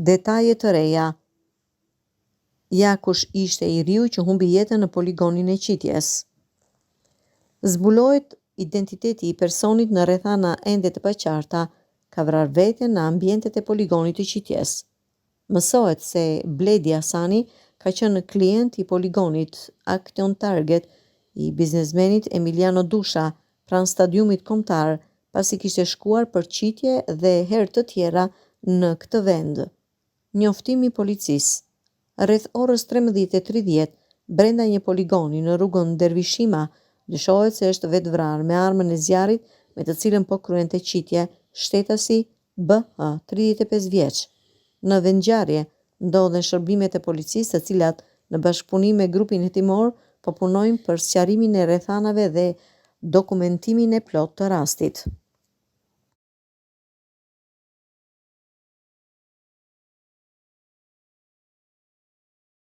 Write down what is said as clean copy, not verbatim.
Detaje të reja. Ja kush ishte i riu që humbi jetën në poligonin e qitjes. Zbulohet identiteti i personit në rrethana ende të paqarta, ka vrarë veten në ambientet e poligonit të qitjes. Mësohet se Bledi Hasani ka qenë klient i poligonit Action Target i biznesmenit Emiliano Dusha pranë stadiumit kombëtar, pasi kishte shkuar për qitje dhe herë të tjera në këtë vend. Njoftimi i policisë. Rreth orës 13:30 brenda një poligoni në rrugën Dervishima, dyshohet se është vetë vrarë me armën e zjarrit me të cilën po kryente qitje shtetasi BH, 35 vjeç. Në vendngjarje ndodhen shërbimet e policisë, të cilat në bashkëpunim me grupin hetimor po punojnë për sqarimin e rrethanave dhe dokumentimin e plotë të rastit.